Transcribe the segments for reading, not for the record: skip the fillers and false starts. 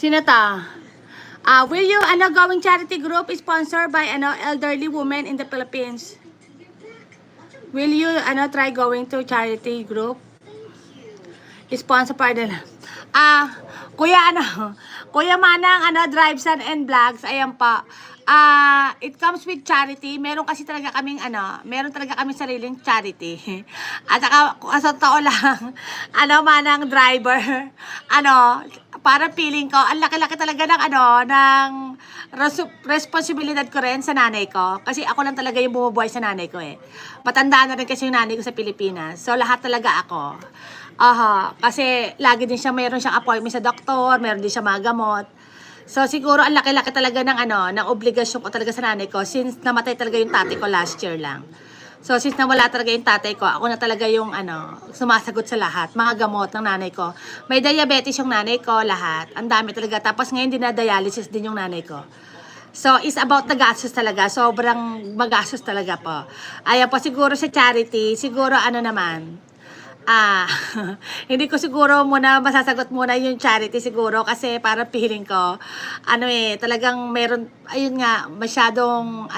Sino to? Will you, going charity group sponsored by, elderly women in the Philippines? Will you, try going to charity group? Sponsor pa din. Kuya, Kuya Manang, Drives and Vlogs, ayan pa. It comes with charity. Meron kasi talaga kaming, meron talaga kaming sariling charity. At saka, sa totoo lang, Manang driver, para feeling ko, ang laki-laki talaga ng, ng responsibilidad ko rin sa nanay ko. Kasi ako lang talaga yung bumubuhay sa nanay ko eh. Matanda na rin kasi yung nanay ko sa Pilipinas. So, lahat talaga ako. Kasi lagi din siya, mayroon siyang appointment sa doktor, mayroon din siya mga gamot. So siguro ang laki-laki talaga ng ng obligasyon ko talaga sa nanay ko since namatay talaga yung tatay ko last year lang. So since nawala talaga yung tatay ko, ako na talaga yung sumasagot sa lahat, mga gamot ng nanay ko. May diabetes yung nanay ko, lahat. Ang dami talaga. Tapos ngayon dinadialysis din yung nanay ko. So, it's about the gastos talaga. Sobrang magastos talaga po. Ayan po, siguro sa charity, siguro naman, hindi ko siguro muna masasagot muna yung charity siguro kasi para feeling ko talagang meron, ayun nga, masyadong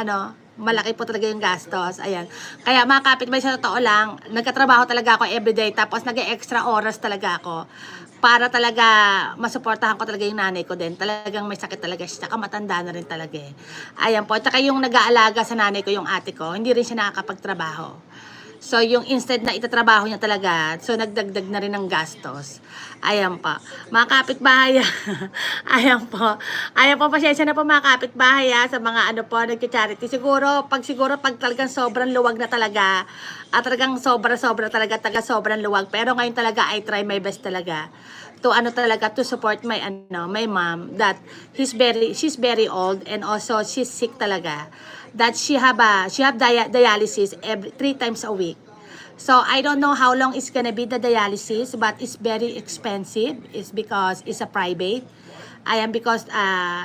malaki po talaga yung gastos. Ayan. Kaya mga kapitbahay, sa totoo lang, nagkatrabaho talaga ako everyday tapos nag-extra oras talaga ako para talaga masuportahan ko talaga yung nanay ko din. Talagang may sakit talaga siya. Tsaka matanda na rin talaga eh. Ayan po. Tsaka yung nag-aalaga sa nanay ko, yung ate ko, hindi rin siya nakakapagtrabaho. So, yung instead na itatrabaho niya talaga, so nagdagdag na rin ng gastos. Ayan pa. Mga kapitbahay, ayan po. Ayan po, pasensya na po mga kapitbahay sa mga nag-charity. Siguro pag talagang sobrang luwag na talaga, at talagang sobra-sobra talaga, sobrang luwag. Pero ngayon talaga, I try my best talaga to to support my my mom that she's very old and also she's sick talaga, that she have dialysis every 3 times a week. So I don't know how long it's gonna be the dialysis, but it's very expensive. It's because it's a private. Because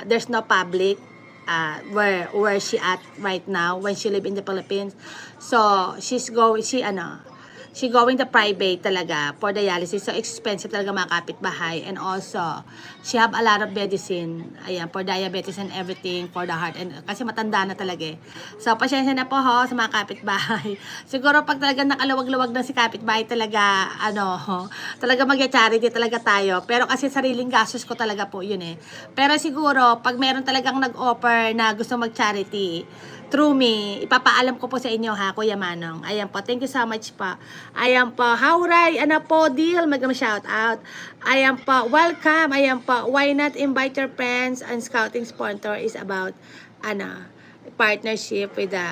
there's no public where she at right now when she live in the Philippines. So she going the private talaga for dialysis. So, expensive talaga mga kapitbahay. And also, she have a lot of medicine. Ayan, for diabetes and everything, for the heart. And, kasi matanda na talaga eh. So, pasensya na po sa mga kapitbahay. Siguro pag talaga nakaluwag-luwag na si kapitbahay talaga, talaga mag-charity talaga tayo. Pero kasi sariling gastos ko talaga po yun eh. Pero siguro, pag meron talagang nag-offer na gusto mag-charity, through me, ipapaalam ko po sa inyo Kuya Manong. Ayan po, thank you so much po. Ayan po, Hauray, deal, shout out. Ayan po, welcome. Ayan po, why not invite your friends and scouting sponsor is about, partnership with the,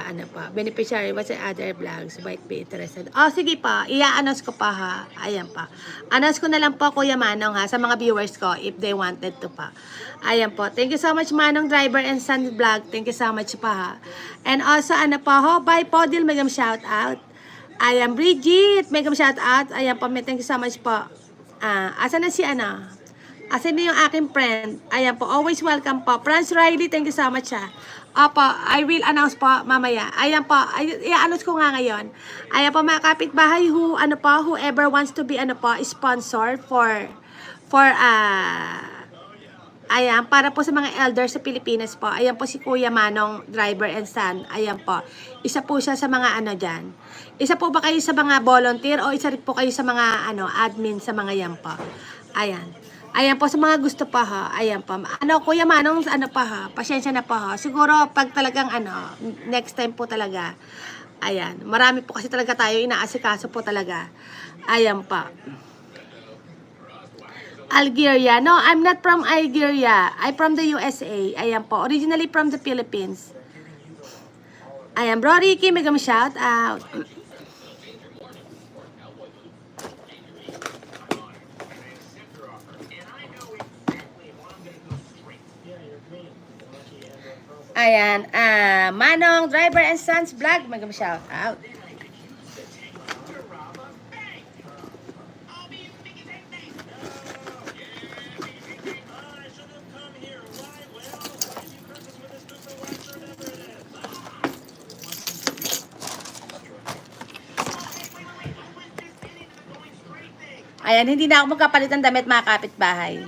beneficiary, what's the other vlogs, might be interested. Sige pa, i-announce ko pa Ayan pa. Announce ko na lang po, Kuya Manong sa mga viewers ko, if they wanted to pa. Ayan po. Thank you so much, Manong Driver and Sun Vlog. Thank you so much pa And also, bye po, Dil, megam shout out. Ayan, Bridget, megam shout out. Ayan po, thank you so much po. Asa na si Asan na yung aking friend? Ayan po, always welcome po. Franz Riley, thank you so much Opo, I will announce po mamaya. Ayan po, i-announce ko nga ngayon. Ayan po mga kapitbahay whoever wants to be sponsor for ayan, para po sa mga elders sa Pilipinas po. Ayan po si Kuya Manong Driver and Son. Ayan po. Isa po siya sa mga dyan. Isa po ba kayo sa mga volunteer o isa rin po kayo sa mga admin sa mga yan po. Ayan. Ayan po, sa mga gusto pa Ayan po. Kuya Manong, pasensya na po Siguro, pag talagang next time po talaga. Ayan. Marami po kasi talaga tayo inaasikaso po talaga. Ayan pa. Algeria. No, I'm not from Algeria. I'm from the USA. Ayan po. Originally from the Philippines. Ayan, bro Ricky, megam shout out. Ayan, Manong Driver and Sons Vlog, megam shout out. Ayan, hindi na ako magkapalit ng damit mga kapitbahay.